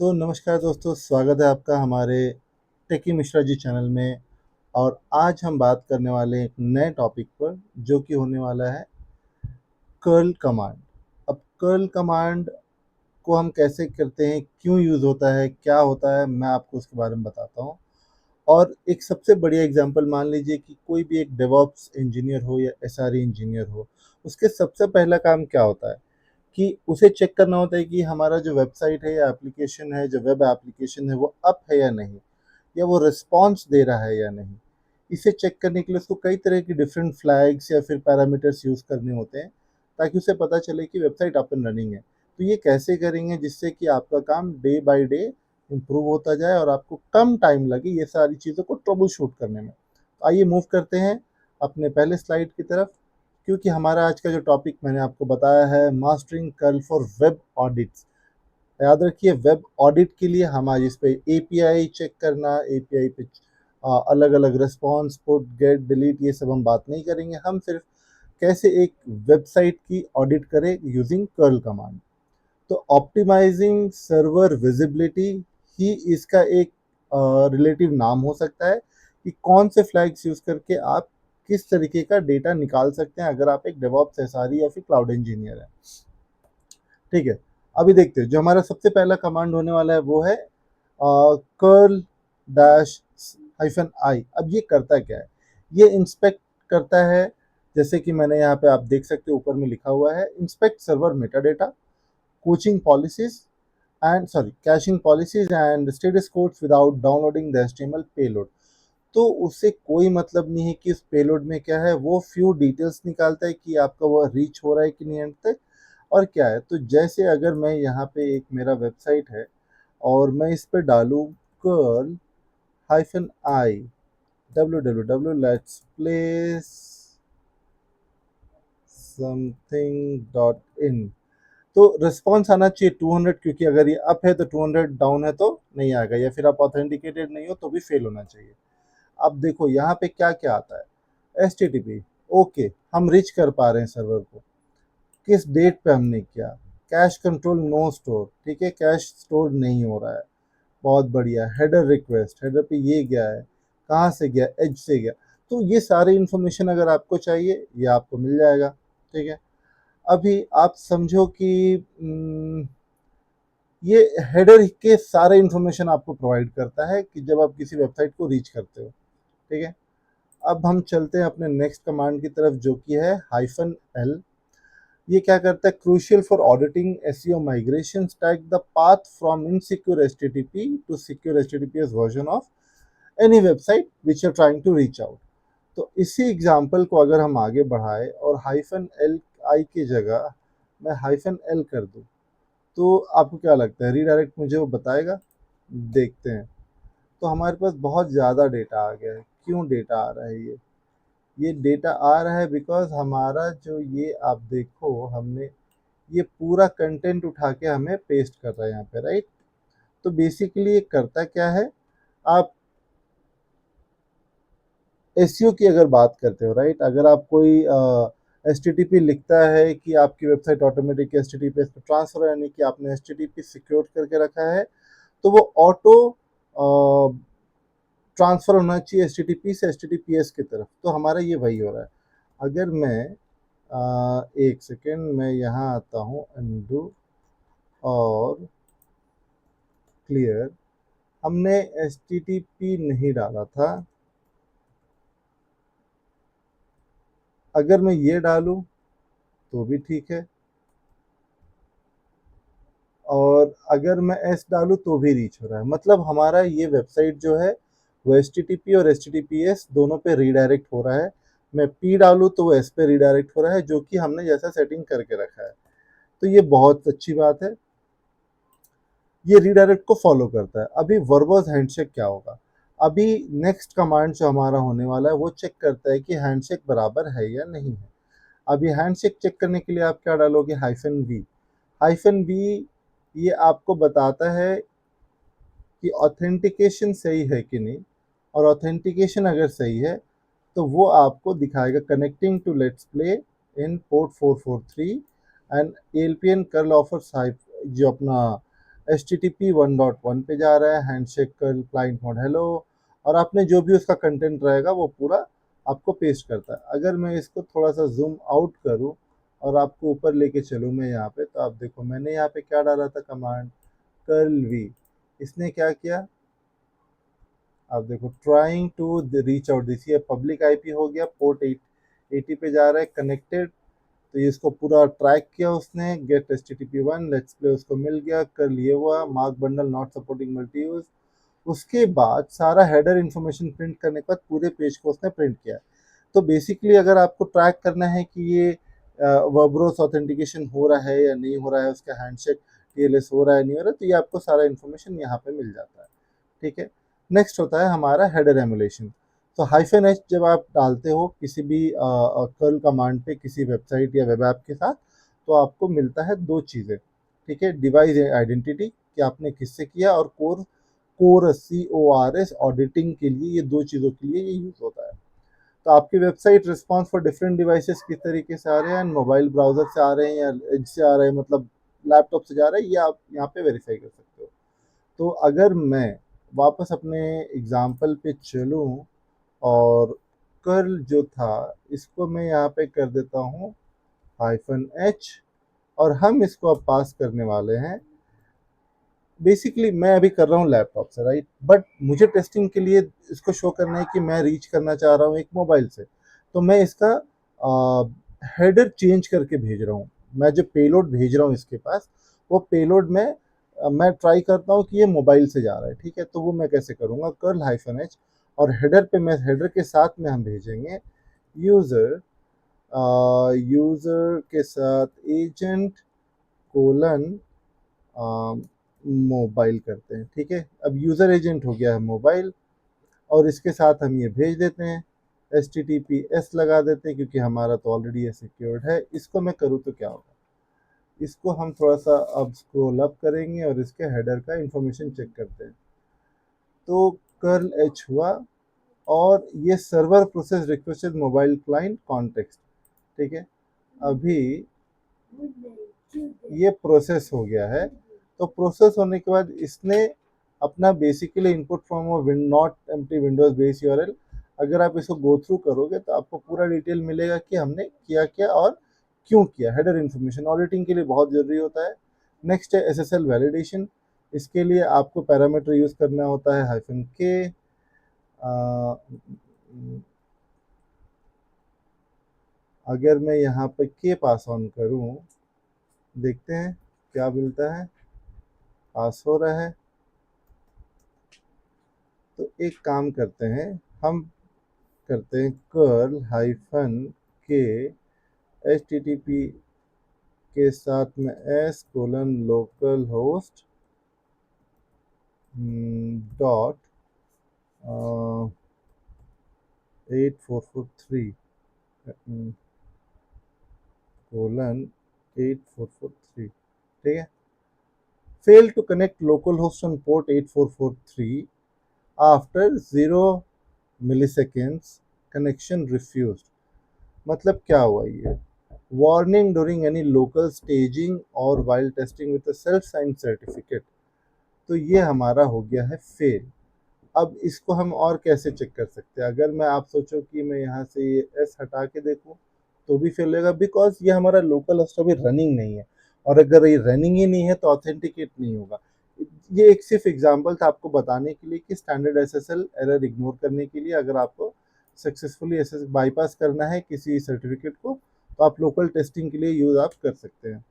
तो नमस्कार दोस्तों, स्वागत है आपका हमारे टेकी मिश्रा जी चैनल में। और आज हम बात करने वाले हैं एक नए टॉपिक पर, जो कि होने वाला है कर्ल कमांड। अब कर्ल कमांड को हम कैसे करते हैं, क्यों यूज़ होता है, क्या होता है, मैं आपको उसके बारे में बताता हूँ। और एक सबसे बढ़िया एग्जांपल मान लीजिए कि कोई भी एक डेवऑप्स इंजीनियर हो या एसआरई इंजीनियर हो, उसके सबसे पहला काम क्या होता है कि उसे चेक करना होता है कि हमारा जो वेबसाइट है या एप्लीकेशन है, जो वेब एप्लीकेशन है, वो अप है या नहीं, या वो रिस्पॉन्स दे रहा है या नहीं। इसे चेक करने के लिए उसको कई तरह की डिफरेंट फ्लैग्स या फिर पैरामीटर्स यूज़ करने होते हैं, ताकि उसे पता चले कि वेबसाइट अप एंड रनिंग है। तो ये कैसे करेंगे जिससे कि आपका काम डे बाय डे इम्प्रूव होता जाए और आपको कम टाइम लगे ये सारी चीज़ों को ट्रबल शूट करने में। तो आइए मूव करते हैं अपने पहले स्लाइड की तरफ, क्योंकि हमारा आज का जो टॉपिक मैंने आपको बताया है, mastering curl for web audits. याद रखिए, वेब ऑडिट के लिए हम आज इस पे एपीआई चेक करना, एपीआई पे अलग अलग रिस्पॉन्स, पुट, गेट, डिलीट, ये सब हम बात नहीं करेंगे। हम सिर्फ कैसे एक वेबसाइट की ऑडिट करें यूजिंग कर्ल कमांड। तो ऑप्टिमाइजिंग सर्वर विजिबिलिटी ही इसका एक रिलेटिव नाम हो सकता है, कि कौन से फ्लैग्स यूज करके आप किस तरीके का डेटा निकाल सकते हैं अगर आप एक डेवऑप्स एसआरई या फिर क्लाउड इंजीनियर हैं। ठीक है, अभी देखते हैं जो हमारा सबसे पहला कमांड होने वाला है वो है कर्ल डैश हाइफन आई। अब ये करता क्या है, ये इंस्पेक्ट करता है। जैसे कि मैंने यहाँ पे आप देख सकते हो ऊपर में लिखा हुआ है, inspect server Meta data, coaching policies and sorry caching policies and status codes without downloading the HTML payload. तो उससे कोई मतलब नहीं है कि उस पेलोड में क्या है, वो फ्यू डिटेल्स निकालता है कि आपका वो रीच हो रहा है कि नहीं एंड तक, और क्या है। तो जैसे अगर मैं यहाँ पे एक मेरा वेबसाइट है और मैं इस पे डालूँ curl hyphen I www let's place something dot in, तो रिस्पॉन्स आना चाहिए 200, क्योंकि अगर ये अप है तो 200, डाउन है तो नहीं आएगा, या फिर आप ऑथेंटिकेटेड नहीं हो तो भी फेल होना चाहिए। अब देखो यहाँ पे क्या क्या आता है, H T T P, okay, हम रीच कर पा रहे हैं सर्वर को। किस डेट पे हमने किया, कैश कंट्रोल नो स्टोर, ठीक है, कैश स्टोर नहीं हो रहा है, बहुत बढ़िया। हेडर रिक्वेस्ट, हेडर पे ये गया है, कहाँ से गया, एज से गया। तो ये सारी इन्फॉर्मेशन अगर आपको चाहिए ये आपको मिल जाएगा। ठीक है, अभी आप समझो कि ये हेडर के सारे इन्फॉर्मेशन आपको प्रोवाइड करता है कि जब आप किसी वेबसाइट को रीच करते हो। ठीक है, अब हम चलते हैं अपने नेक्स्ट कमांड की तरफ, जो कि है हाइफन एल। ये क्या करता है, crucial for auditing SEO migration, tag the path from insecure HTTP to secure HTTPS version of any website which are trying to reach out. तो इसी एग्जांपल को अगर हम आगे बढ़ाए और हाइफन एल आई की जगह मैं हाइफन एल कर दूं, तो आपको क्या लगता है, रीडायरेक्ट मुझे वो बताएगा? देखते हैं। तो हमारे पास बहुत ज़्यादा डेटा आ गया है। क्यों डेटा आ रहा है ये डेटा आ रहा है बिकॉज हमारा जो ये आप देखो, हमने ये पूरा कंटेंट उठा के हमें पेस्ट कर रहा है यहाँ पे, राइट। तो बेसिकली ये करता क्या है, आप एसईओ की अगर बात करते हो, राइट, अगर आप कोई एच टी टी पी लिखता है कि आपकी website automatic H T T P S पे ट्रांसफर, यानी कि आपने H T T P secure करके रखा है, तो वो ऑटो ट्रांसफर होना चाहिए एच टी टी पी से H T T P S की तरफ। तो हमारा ये वही हो रहा है। अगर मैं एक सेकेंड मैं यहाँ आता हूँ, अनडू और क्लियर, हमने एच टी टी पी नहीं डाला था। अगर मैं ये डालूं तो भी ठीक है, और अगर मैं एस डालूं तो भी रीच हो रहा है। मतलब हमारा ये वेबसाइट जो है वो एच टी टी पी और H T T P S दोनों पे रीडायरेक्ट हो रहा है। मैं पी डालूं तो वो एस पे रीडायरेक्ट हो रहा है, जो कि हमने जैसा सेटिंग करके रखा है। तो ये बहुत अच्छी बात है, ये रीडायरेक्ट को फॉलो करता है। अभी वर्बोस हैंडशेक क्या होगा, अभी नेक्स्ट कमांड जो हमारा होने वाला है वो चेक करता है कि हैंडशेक बराबर है या नहीं है। अभी हैंडशेक चेक करने के लिए आप क्या डालोगे, हाइफन वी। हाइफन वी ये आपको बताता है कि ऑथेंटिकेशन सही है कि नहीं, और ऑथेंटिकेशन अगर सही है तो वो आपको दिखाएगा connecting to let's play in port 443 and ALPN curl offers, जो अपना HTTP 1.1 पे जा रहा है, handshake curl client mode hello, और आपने जो भी उसका कंटेंट रहेगा वो पूरा आपको पेस्ट करता है। अगर मैं इसको थोड़ा सा जूम आउट करूं और आपको ऊपर लेके चलूं मैं यहाँ पे, तो आप देखो मैंने यहाँ पे क्या डाला था कमांड, कर्ल वी। इसने क्या किया, आप देखो trying to reach out, this ये पब्लिक आईपी हो गया, पोर्ट 80 पे जा रहा है कनेक्टेड, तो ये इसको पूरा ट्रैक किया उसने, गेट HTTP 1 लेट्स प्ले उसको मिल गया, कर लिए हुआ, mark bundle not supporting multi use. उसके बाद सारा हेडर इन्फॉर्मेशन प्रिंट करने के बाद पूरे पेज को उसने प्रिंट किया। तो बेसिकली अगर आपको ट्रैक करना है कि ये वर्बरोस ऑथेंटिकेशन हो रहा है या नहीं हो रहा है, उसका हैंडशेक TLS हो रहा है नहीं हो रहा है, तो ये आपको सारा इन्फॉर्मेशन यहाँ पे मिल जाता है। ठीक है, नेक्स्ट होता है हमारा हेडर एमुलेशन। तो हाइफन एच जब आप डालते हो किसी भी कर्ल कमांड पे किसी वेबसाइट या वेब ऐप के साथ, तो आपको मिलता है दो चीज़ें। ठीक है, डिवाइस आइडेंटिटी कि आपने किससे किया, और कोरस CORS ऑडिटिंग के लिए, ये दो चीज़ों के लिए ये यूज़ होता है। तो आपकी website response for different devices किस तरीके से आ रहे हैं, मोबाइल ब्राउजर से आ रहे हैं या एज से आ रहे हैं, मतलब लैपटॉप से जा रहा है, ये आप यहाँ पे वेरीफाई कर सकते हो। तो अगर मैं वापस अपने एग्जाम्पल पे चलूँ और कर्ल जो था इसको मैं यहाँ पे कर देता हूँ -H, और हम इसको अब पास करने वाले हैं, बेसिकली मैं अभी कर रहा हूँ लैपटॉप से, राइट, बट मुझे टेस्टिंग के लिए इसको शो करना है कि मैं रीच करना चाह रहा हूँ एक मोबाइल से, तो मैं इसका हेडर चेंज करके भेज रहा हूँ। मैं जो पेलोड भेज रहा हूँ इसके पास, वो पेलोड में मैं ट्राई करता हूँ कि ये मोबाइल से जा रहा है। ठीक है, तो वो मैं कैसे करूँगा, कर्ल -H, और हेडर पे मैं हेडर के साथ में हम भेजेंगे यूज़र, यूज़र के साथ एजेंट कोलन मोबाइल करते हैं। ठीक है, अब यूज़र एजेंट हो गया है मोबाइल, और इसके साथ हम ये भेज देते हैं, HTTPS लगा देते हैं क्योंकि हमारा तो ऑलरेडी ये सिक्योर्ड है। इसको मैं करूँ तो क्या होगा, इसको हम थोड़ा सा अब स्क्रॉल अप करेंगे और इसके हेडर का इंफॉर्मेशन चेक करते हैं। तो कर्ल H हुआ, और ये server process requested mobile client context. ठीक है, अभी ये प्रोसेस हो गया है। तो प्रोसेस होने के बाद इसने अपना basically input from not empty Windows base URL, अगर आप इसको गो थ्रू करोगे तो आपको पूरा डिटेल मिलेगा कि हमने किया क्या और क्यों किया। हेडर इन्फॉर्मेशन ऑडिटिंग के लिए बहुत ज़रूरी होता है। नेक्स्ट है SSL वैलिडेशन, इसके लिए आपको पैरामीटर यूज़ करना होता है -K। अगर मैं यहाँ पे K पास ऑन करूँ, देखते हैं क्या मिलता है, पास हो रहा है। तो एक काम करते हैं, हम करते हैं कर्ल-K HTTP के साथ में s:\localhost डॉट 8443 :8443। ठीक है, fail to connect localhost on port 8443 after 0 milliseconds, connection refused। मतलब क्या हुआ ये, warning during any local staging और while testing with self sign certificate. तो ये हमारा हो गया है फेल। अब इसको हम और कैसे चेक कर सकते हैं, अगर मैं आप सोचो कि मैं यहाँ से ये एस हटा के देखूँ तो भी फेल होगा, बिकॉज ये हमारा लोकल होस्ट अभी रनिंग नहीं है, और अगर ये रनिंग ही नहीं है तो ऑथेंटिकेट नहीं होगा। ये एक सिर्फ एग्जांपल था आपको बताने के लिए कि स्टैंडर्ड SSL एरर इग्नोर करने के लिए, अगर आपको सक्सेसफुली SS बाईपास करना है किसी सर्टिफिकेट को, तो आप लोकल टेस्टिंग के लिए यूज़ आप कर सकते हैं।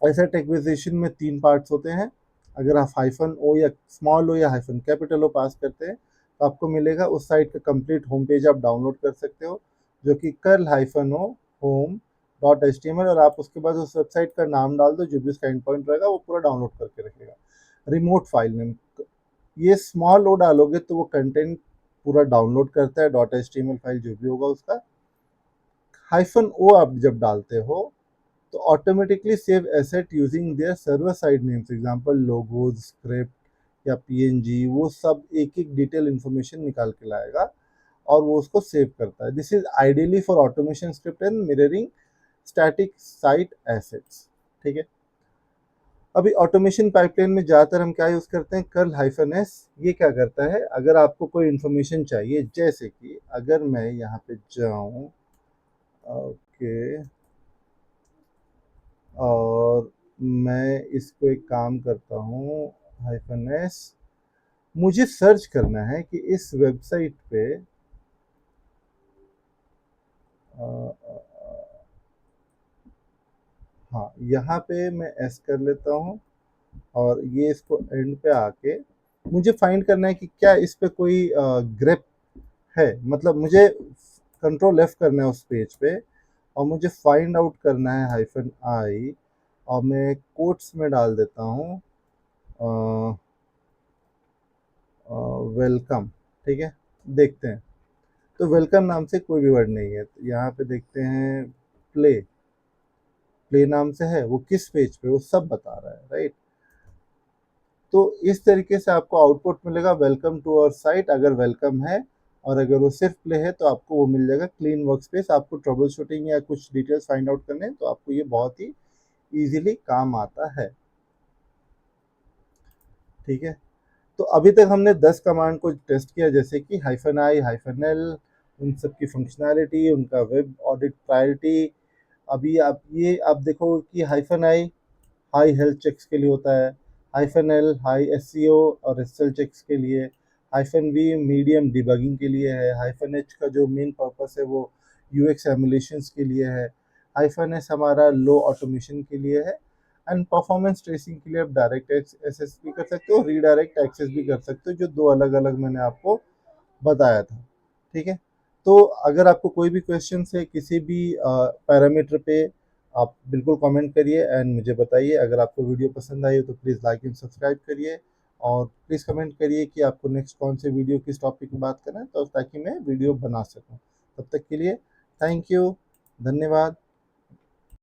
एसेट एक्विजिशन में 3 पार्ट्स होते हैं। अगर आप -O या स्मॉल ओ या -कैपिटल ओ पास करते हैं तो आपको मिलेगा उस साइट का कंप्लीट होम पेज आप डाउनलोड कर सकते हो, जो कि कर्ल-O home.html, और आप उसके बाद उस वेबसाइट का नाम डाल दो, जो भी उसका एंड पॉइंट रहेगा वो पूरा डाउनलोड करके रखेगा। रिमोट फाइल नेम, ये स्मॉल ओ डालोगे तो वो कंटेंट पूरा डाउनलोड करता है, .html फाइल जो भी होगा उसका। -O आप जब डालते हो तो automatically save asset using their server side names, example logos, script या PNG, वो सब एक एक डिटेल इन्फॉर्मेशन निकाल के लाएगा और वो उसको सेव करता है। This is ideally for automation script and mirroring static site assets. ठीक है, अभी ऑटोमेशन पाइपलाइन में ज़्यादातर हम क्या यूज़ करते हैं, कर्ल हाइफन एस। ये क्या करता है, अगर आपको कोई इन्फॉर्मेशन चाहिए, जैसे कि अगर मैं यहाँ पे जाऊँ, ओके, और मैं इसको एक काम करता हूँ, हाइफन एस, मुझे सर्च करना है कि इस वेबसाइट पे अ, हाँ, यहाँ पे मैं एस कर लेता हूँ और ये इसको एंड पे आके मुझे फाइंड करना है कि क्या इस पे कोई ग्रेप है, मतलब मुझे कंट्रोल एफ करना है उस पेज पे और मुझे फाइंड आउट करना है हाइफन आई, और मैं कोट्स में डाल देता हूँ वेलकम। ठीक है, देखते हैं। तो वेलकम नाम से कोई भी वर्ड नहीं है, तो यहाँ पे देखते हैं, प्ले, प्ले नाम से है, वो किस पेज पे, वो सब बता रहा है, राइट। तो इस तरीके से आपको आउटपुट मिलेगा, वेलकम टू आवर साइट, अगर वेलकम है, और अगर वो सिर्फ प्ले है तो आपको वो मिल जाएगा क्लीन वर्क स्पेस। आपको ट्रबल शूटिंग या कुछ डिटेल्स फाइंड आउट करने हैं तो आपको ये बहुत ही ईजिली काम आता है। ठीक है, तो अभी तक हमने 10 कमांड को टेस्ट किया, जैसे कि हाइफन आई, हाइफन एल, उन सब की फंक्शनैलिटी, उनका वेब ऑडिट प्रायोरिटी। अभी आप देखो कि hyphen I high health checks के लिए होता है, हाइफन एल हाई एसईओ और एसएल चेक्स के लिए, हाइफन वी मीडियम डिबगिंग के लिए है, हाइफन एच का जो मेन पर्पस है वो यूएक्स एमुलेशंस के लिए है, हाइफन एस हमारा लो ऑटोमेशन के लिए है, एंड परफॉर्मेंस ट्रेसिंग के लिए आप डायरेक्ट एक्सेस भी कर सकते हो, रीडायरेक्ट एक्सेस भी कर सकते हो, जो दो अलग अलग मैंने आपको बताया था। ठीक है, तो अगर आपको कोई भी क्वेश्चन है किसी भी पैरामीटर पे, आप बिल्कुल कमेंट करिए एंड मुझे बताइए। अगर आपको वीडियो पसंद आई हो तो प्लीज़ लाइक एंड सब्सक्राइब करिए, और प्लीज़ कमेंट करिए कि आपको नेक्स्ट कौन से वीडियो किस टॉपिक में बात करना है, तो ताकि मैं वीडियो बना सकूं। तब तक के लिए थैंक यू, धन्यवाद।